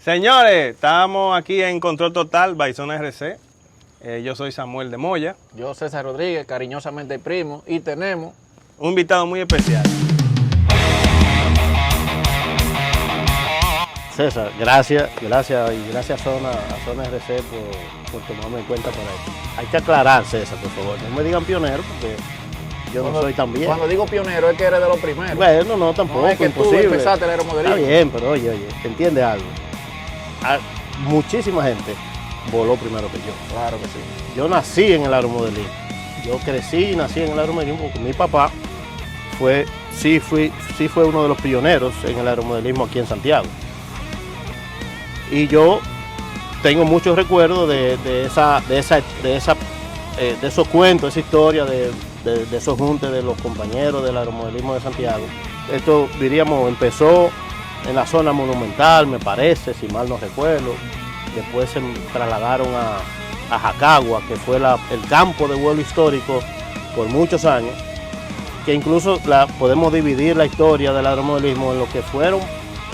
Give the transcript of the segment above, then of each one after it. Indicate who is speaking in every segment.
Speaker 1: Señores, estamos aquí en Control Total, by Zona RC. Yo soy Samuel de Moya.
Speaker 2: Yo, César Rodríguez, cariñosamente primo, y tenemos
Speaker 1: un invitado muy especial.
Speaker 3: César, gracias a Zona RC por tomarme en cuenta para esto. Hay que aclarar, César, por favor, no me digan pionero porque yo no soy tan bien.
Speaker 2: Cuando digo pionero es que eres de los primeros.
Speaker 3: Bueno, no, tampoco,
Speaker 2: no es que
Speaker 3: imposible.
Speaker 2: Tú empezaste el aeromodelismo.
Speaker 3: Está bien, pero oye, entiende algo. Muchísima gente voló primero que yo.
Speaker 2: Claro que sí.
Speaker 3: Yo nací en el aeromodelismo. Yo crecí y nací en el aeromodelismo porque mi papá sí fue uno de los pioneros en el aeromodelismo aquí en Santiago. Y yo tengo muchos recuerdos de esos cuentos, esa historia, de esos juntes de los compañeros del aeromodelismo de Santiago. Esto, diríamos, empezó en la zona monumental, me parece, si mal no recuerdo. Después se trasladaron a Jacagua, que fue el campo de vuelo histórico por muchos años, que incluso podemos dividir la historia del aeromodelismo en lo que fueron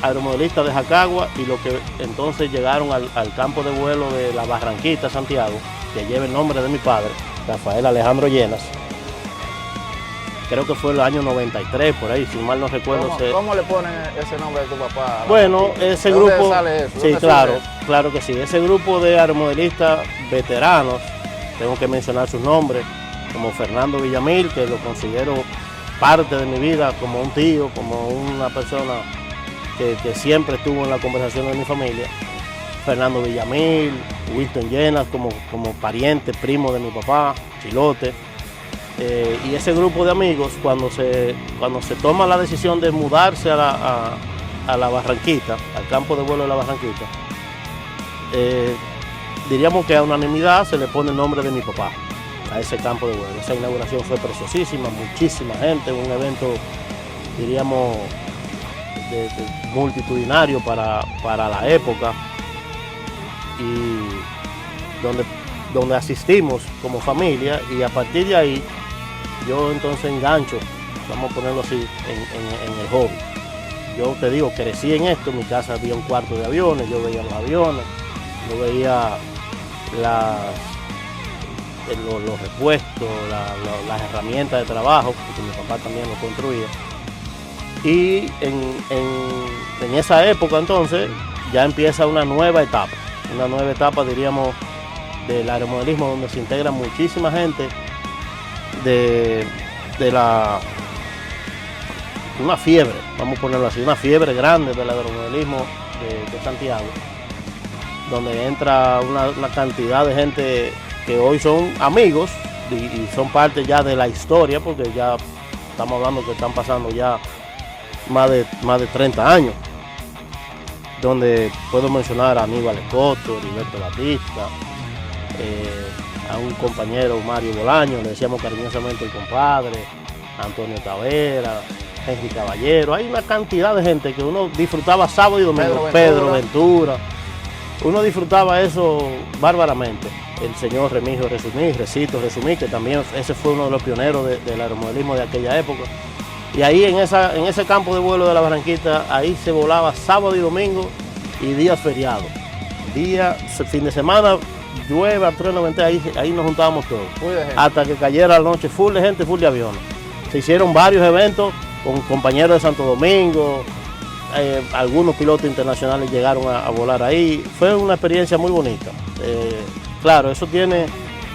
Speaker 3: aeromodelistas de Jacagua y lo que entonces llegaron al campo de vuelo de la Barranquita, Santiago, que lleva el nombre de mi padre, Rafael Alejandro Llenas. Creo que fue el año 93, por ahí, si mal no recuerdo.
Speaker 2: ¿Cómo le ponen ese nombre de tu papá?
Speaker 3: Bueno, ese grupo...
Speaker 2: ¿Dónde sale eso?
Speaker 3: Sí, claro que sí. Ese grupo de aeromodelistas veteranos, tengo que mencionar sus nombres, como Fernando Villamil, que lo considero parte de mi vida, como un tío, como una persona que siempre estuvo en la conversación de mi familia. Fernando Villamil, Wilton Llenas, como pariente, primo de mi papá, Chilote. Y ese grupo de amigos, cuando se toma la decisión de mudarse a la Barranquita, al campo de vuelo de la Barranquita, diríamos que a unanimidad se le pone el nombre de mi papá a ese campo de vuelo. Esa inauguración fue preciosísima, muchísima gente, un evento, diríamos, multitudinario para la época, y donde asistimos como familia, y a partir de ahí yo entonces engancho, vamos a ponerlo así, en el hobby. Yo te digo, crecí en esto, en mi casa había un cuarto de aviones, yo veía los aviones, yo veía los repuestos, las herramientas de trabajo, porque mi papá también lo construía. Y en esa época entonces ya empieza una nueva etapa, diríamos, del aeromodelismo, donde se integra muchísima gente una fiebre, vamos a ponerlo así, una fiebre grande del aeromodelismo de Santiago, donde entra una cantidad de gente que hoy son amigos y son parte ya de la historia, porque ya estamos hablando que están pasando ya más de 30 años, donde puedo mencionar a Aníbal Escoto, Heriberto Batista, a un compañero, Mario Bolaño, le decíamos cariñosamente el compadre, Antonio Tavera, Henry Caballero. Hay una cantidad de gente que uno disfrutaba sábado y domingo, Pedro Ventura. Uno disfrutaba eso bárbaramente. El señor Remigio Recito Resumí, que también ese fue uno de los pioneros del aeromodelismo de aquella época. Y ahí en ese campo de vuelo de la Barranquita, ahí se volaba sábado y domingo y días feriados. Fin de semana, llueve, trueno, ahí nos juntábamos todos. Hasta que cayera la noche, full de gente, full de aviones. Se hicieron varios eventos con compañeros de Santo Domingo, algunos pilotos internacionales llegaron a volar ahí. Fue una experiencia muy bonita. Claro,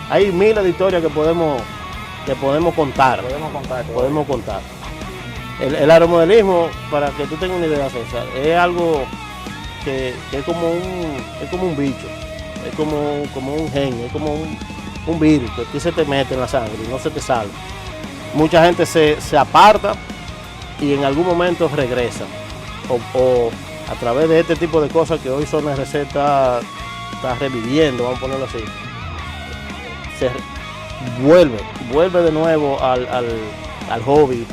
Speaker 3: hay miles de historias que podemos contar. Podemos contar. El aeromodelismo, para que tú tengas una idea, César, es algo que es como un bicho, es como un gen, es como un virus que aquí se te mete en la sangre y no se te sale. Mucha gente se aparta y en algún momento regresa, o a través de este tipo de cosas que hoy Zona RC está reviviendo, vamos a ponerlo así, se vuelve de nuevo al hobby,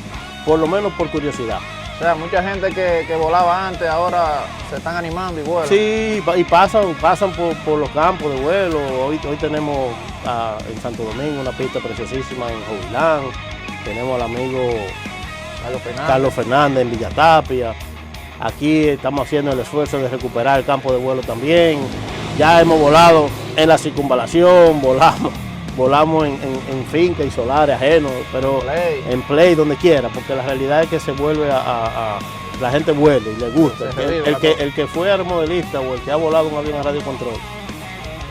Speaker 3: por lo menos por curiosidad.
Speaker 2: O sea, mucha gente que volaba antes ahora se están animando y vuelan.
Speaker 3: Sí, y pasan por los campos de vuelo. Hoy tenemos en Santo Domingo una pista preciosísima en Jovilán. Tenemos al amigo Carlos Fernández en Villa Tapia. Aquí estamos haciendo el esfuerzo de recuperar el campo de vuelo también. Ya hemos volado en la circunvalación, volamos en fincas y solares ajenos, pero
Speaker 2: Play.
Speaker 3: en play donde quiera, porque la realidad es que se vuelve la gente vuela y le gusta.
Speaker 2: Se revive
Speaker 3: El que fue aeromodelista o el que ha volado un avión a radio control,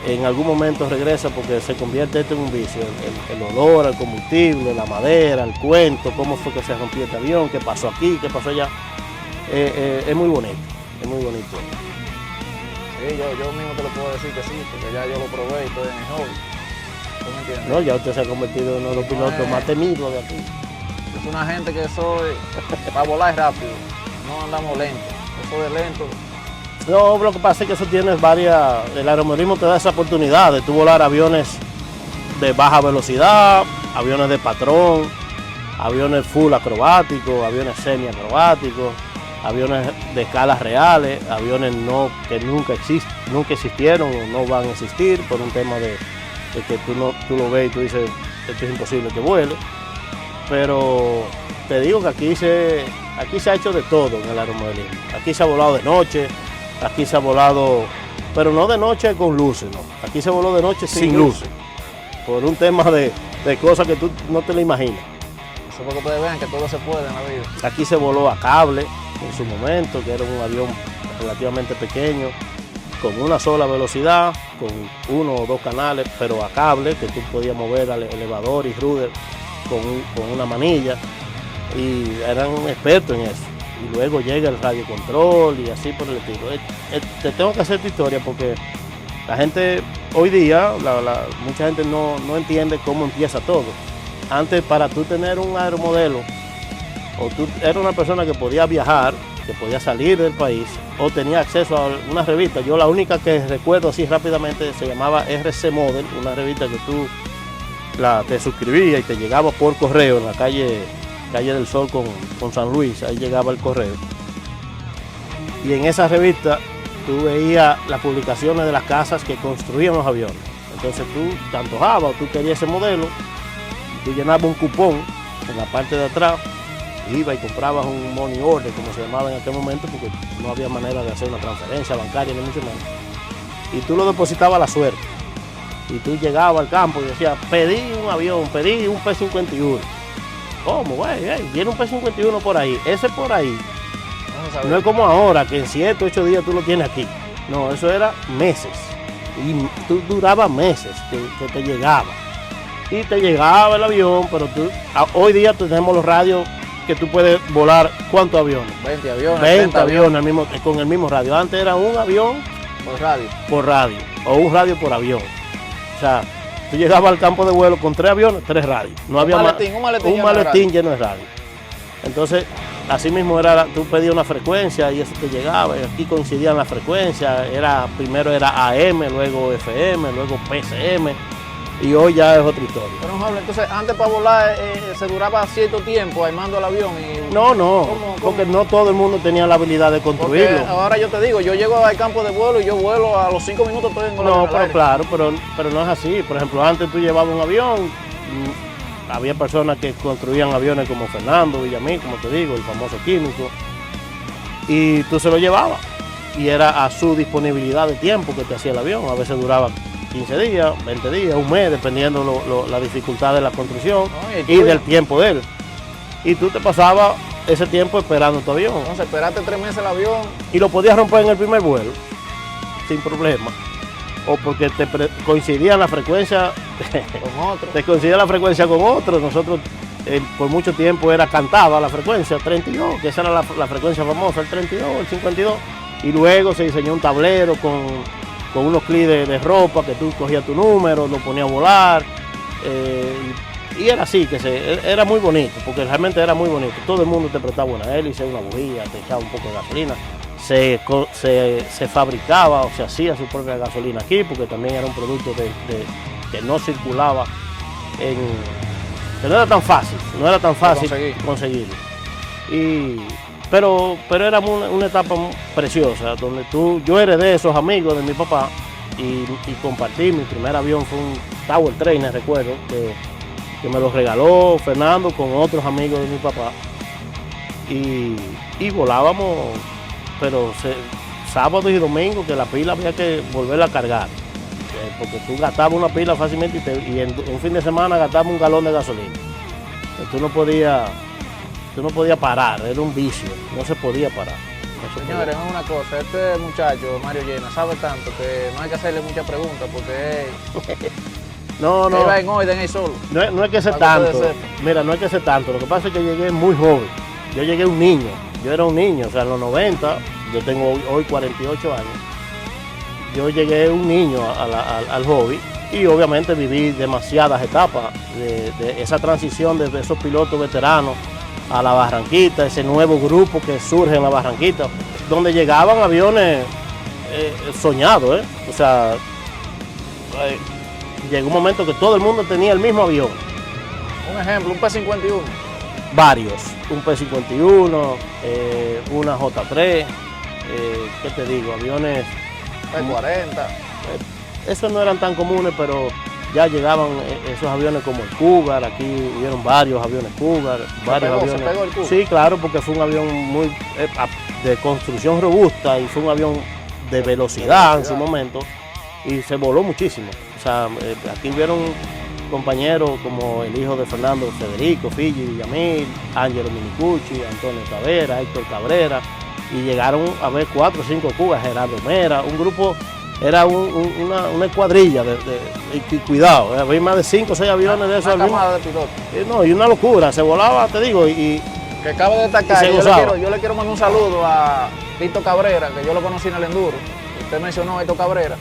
Speaker 3: en algún momento regresa porque se convierte esto en un vicio. El olor, el combustible, la madera, el cuento, cómo fue que se rompió este avión, qué pasó aquí, qué pasó allá. Es muy bonito, es muy bonito.
Speaker 2: Sí, yo mismo te lo puedo decir que sí, porque ya yo lo probé y estoy en el hobby. ¿Tú me entiendes?
Speaker 3: No, ya usted se ha convertido en uno de los pilotos más temidos de aquí.
Speaker 2: Es una gente que soy para volar rápido, no andamos lento. Eso de lento,
Speaker 3: No, lo que pasa es que eso tienes varias, el aeromodelismo te da esa oportunidad de tú volar aviones de baja velocidad, aviones de patrón, aviones full acrobáticos, aviones semi acrobáticos, aviones de escalas reales, aviones que nunca existieron o no van a existir por un tema de que tú lo ves y tú dices, esto es imposible que vuele. Pero te digo que aquí se ha hecho de todo en el aeromodelismo. Aquí se ha volado de noche, aquí se ha volado, pero no de noche con luces, no. Aquí se voló de noche sin luces, por un tema de cosas que tú no te lo imaginas.
Speaker 2: eso es para que ustedes vean que todo se puede en la vida.
Speaker 3: Aquí se voló a cable en su momento, que era un avión relativamente pequeño, con una sola velocidad, con 1 o 2 canales, pero a cable, que tú podías mover al elevador y rudder con una manilla, y eran expertos en eso. Y luego llega el radio control y así por el estilo. Te tengo que hacer esta historia porque la gente, hoy día, mucha gente no entiende cómo empieza todo. Antes, para tú tener un aeromodelo, o tú eras una persona que podía viajar, que podía salir del país, o tenía acceso a una revista. Yo la única que recuerdo así rápidamente se llamaba RC Model, una revista que tú te suscribías y te llegaba por correo en la calle del Sol con San Luis, ahí llegaba el correo. Y en esa revista tú veías las publicaciones de las casas que construían los aviones. Entonces tú te antojabas o tú querías ese modelo, tú llenabas un cupón en la parte de atrás, ibas y comprabas un money order, como se llamaba en aquel momento, porque no había manera de hacer una transferencia bancaria ni mucho menos. Y tú lo depositabas a la suerte. Y tú llegabas al campo y decías, pedí un avión, pedí un P-51. ¿Cómo, güey? Viene un P-51 por ahí. Ese por ahí no es como ahora, que en 7 o 8 días tú lo tienes aquí. No, eso era meses. Y tú duraba meses que te llegaba. Y te llegaba el avión, pero hoy día tenemos los radios que tú puedes volar, ¿cuántos aviones?
Speaker 2: 20 aviones,
Speaker 3: 20 aviones con el mismo radio. Antes era un avión por radio o un radio por avión. O sea, tú llegabas al campo de vuelo con 3 aviones, 3 radios. No había un maletín lleno de radio. Entonces, así mismo tú pedías una frecuencia y eso te llegaba. Y aquí coincidían las frecuencias. Primero era AM, luego FM, luego PCM. Y hoy ya es otra historia.
Speaker 2: Pero no, entonces antes para volar se duraba cierto tiempo armando el avión.
Speaker 3: No, porque no todo el mundo tenía la habilidad de construirlo.
Speaker 2: Porque ahora yo te digo, yo llego al campo de vuelo y yo vuelo a los 5 minutos estoy en el
Speaker 3: No,
Speaker 2: aire.
Speaker 3: pero claro, pero no es así. Por ejemplo, antes tú llevabas un avión, había personas que construían aviones como Fernando Villamil, como te digo, el famoso químico, y tú se lo llevabas. Y era a su disponibilidad de tiempo que te hacía el avión. A veces duraba 15 días, 20 días, un mes, dependiendo la dificultad de la construcción y del tiempo de él. Y tú te pasabas ese tiempo esperando tu avión.
Speaker 2: Entonces esperaste 3 meses el avión.
Speaker 3: Y lo podías romper en el primer vuelo, sin problema. O porque te coincidía la frecuencia
Speaker 2: Con otro.
Speaker 3: te coincidía la frecuencia con otro. Nosotros por mucho tiempo cantaba la frecuencia 32, que esa era la frecuencia famosa, el 32, el 52. Y luego se diseñó un tablero con unos clics de ropa que tú cogías tu número, lo ponías a volar. Y era así, era muy bonito, porque realmente era muy bonito. Todo el mundo te prestaba una hélice, una bujía, te echaba un poco de gasolina. Se fabricaba o se hacía su propia gasolina aquí, porque también era un producto que no circulaba, que no era tan fácil conseguirlo. Pero era una etapa preciosa, donde yo heredé de esos amigos de mi papá y compartí. Mi primer avión fue un Tower Trainer, recuerdo, que me lo regaló Fernando con otros amigos de mi papá. Y volábamos pero sábados y domingos que la pila había que volverla a cargar. Porque tú gastabas una pila fácilmente y en un fin de semana gastabas un galón de gasolina. Tú no podías parar, era un vicio, no se podía parar.
Speaker 2: Señores, es una cosa, este muchacho, Mario Llena, sabe tanto que no hay que hacerle muchas preguntas porque
Speaker 3: no,
Speaker 2: él va en orden ahí solo.
Speaker 3: No es que sea
Speaker 2: Para que
Speaker 3: tanto,
Speaker 2: ustedes
Speaker 3: mira, no es que sea tanto, lo que pasa es que llegué muy joven, yo llegué un niño, yo era un niño, o sea, en los 90, yo tengo hoy 48 años, yo llegué un niño al hobby y obviamente viví demasiadas etapas de esa transición desde esos pilotos veteranos a la Barranquita, ese nuevo grupo que surge en la Barranquita, donde llegaban aviones soñados, o sea, llegó un momento que todo el mundo tenía el mismo avión.
Speaker 2: Un ejemplo, un P-51.
Speaker 3: Varios, un P-51, una J3, ¿qué te digo? Aviones...
Speaker 2: P-40.
Speaker 3: Esos no eran tan comunes, pero ya llegaban esos aviones como el Cougar, aquí hubieron varios aviones Cougar, varios aviones.
Speaker 2: ¿Se pegó el Cougar?
Speaker 3: Sí, claro, porque fue un avión muy de construcción robusta y fue un avión de velocidad en su momento y se voló muchísimo. O sea, aquí hubieron compañeros como el hijo de Fernando Federico, Figi Villamil, Ángelo Minicucci, Antonio Tavera, Héctor Cabrera, y llegaron a ver 4 o 5 Cougar, Gerardo Mera, un grupo. Era una escuadrilla y cuidado, había más de 5 o 6 aviones de esos.
Speaker 2: Una camada de pilotos.
Speaker 3: No, y una locura, se volaba, te digo, y
Speaker 2: que acabo de destacar,
Speaker 3: y
Speaker 2: yo le quiero mandar un saludo a Tito Cabrera, que yo lo conocí en el Enduro. Usted mencionó a Héctor Cabrera,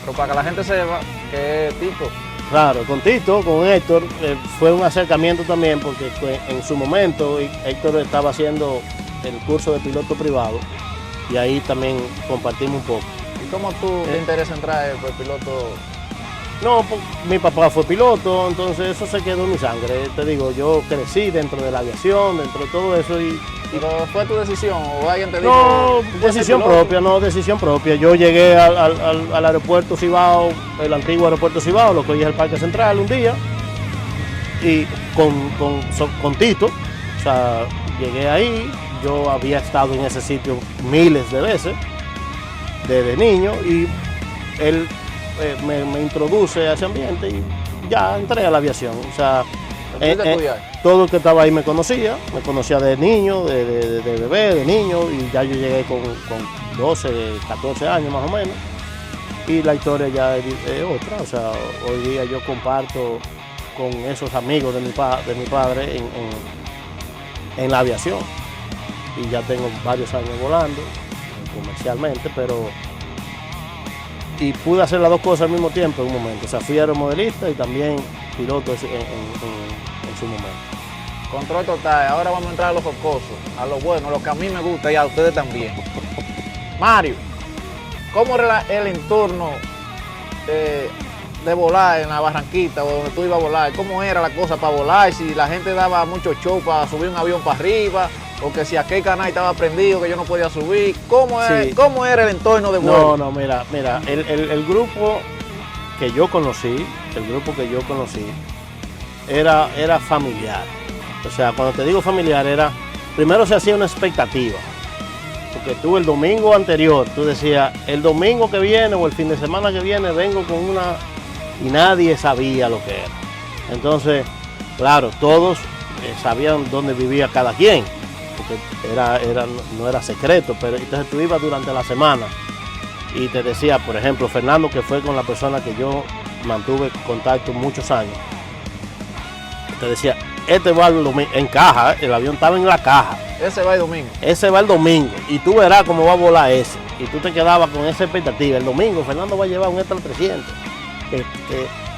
Speaker 2: pero para que la gente sepa que es Tito.
Speaker 3: Claro, con Tito, con Héctor, fue un acercamiento también, porque en su momento Héctor estaba haciendo el curso de piloto privado y ahí también compartimos un poco.
Speaker 2: ¿Y cómo tú te interesa entrar por piloto?
Speaker 3: No, pues, mi papá fue piloto, entonces eso se quedó en mi sangre. Te digo, yo crecí dentro de la aviación, dentro de todo eso y...
Speaker 2: ¿Pero fue tu decisión o alguien te dijo?
Speaker 3: No, decisión propia. Yo llegué al aeropuerto Cibao, el antiguo aeropuerto Cibao, lo que hoy es el Parque Central, un día, y con Tito, o sea, llegué ahí, yo había estado en ese sitio miles de veces, desde niño, y él me introduce a ese ambiente y ya entré a la aviación. O sea, todo el que estaba ahí me conocía de niño, de bebé, de niño, y ya yo llegué con 12, 14 años más o menos, y la historia ya es otra. O sea, hoy día yo comparto con esos amigos de mi padre en la aviación, y ya tengo varios años volando comercialmente, y pude hacer las dos cosas al mismo tiempo en un momento. O sea, fui aeromodelista y también piloto en su momento.
Speaker 2: Control total. Ahora vamos a entrar a los jocosos, a lo bueno, a lo que a mí me gusta y a ustedes también. Mario, ¿cómo era el entorno de volar en la Barranquita o donde tú ibas a volar? ¿Cómo era la cosa para volar? Si la gente daba mucho show para subir un avión para arriba, o que si aquel canal estaba prendido que yo no podía subir. ¿Cómo era el entorno de vuelo?
Speaker 3: No, mira, el grupo que yo conocí, era familiar. O sea, cuando te digo familiar, primero se hacía una expectativa. Porque tú el domingo anterior, tú decías, el domingo que viene o el fin de semana que viene vengo con una... Y nadie sabía lo que era. Entonces, claro, todos sabían dónde vivía cada quien, porque no era secreto, pero entonces tú ibas durante la semana y te decía, por ejemplo, Fernando, que fue con la persona que yo mantuve contacto muchos años, te decía, este va el domingo, en caja, el avión estaba en la caja.
Speaker 2: Ese va el domingo.
Speaker 3: Ese va el domingo y tú verás cómo va a volar ese. Y tú te quedabas con esa expectativa. El domingo Fernando va a llevar un Extra 300.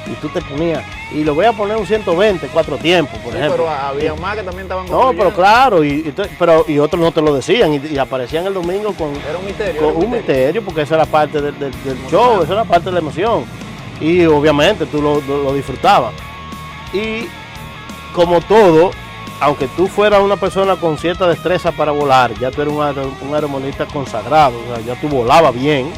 Speaker 3: Y tú te ponías, y lo voy a poner un 120, 4 tiempos, por ejemplo.
Speaker 2: Pero había más que también estaban
Speaker 3: construyendo. No, pero claro, y otros no te lo decían, y aparecían el domingo con...
Speaker 2: Era un misterio.
Speaker 3: Con un misterio, porque eso era parte del show, eso era parte de la emoción. Y obviamente tú lo disfrutabas. Y como todo, aunque tú fueras una persona con cierta destreza para volar, ya tú eres un aeromodelista consagrado, o sea, ya tú volabas bien.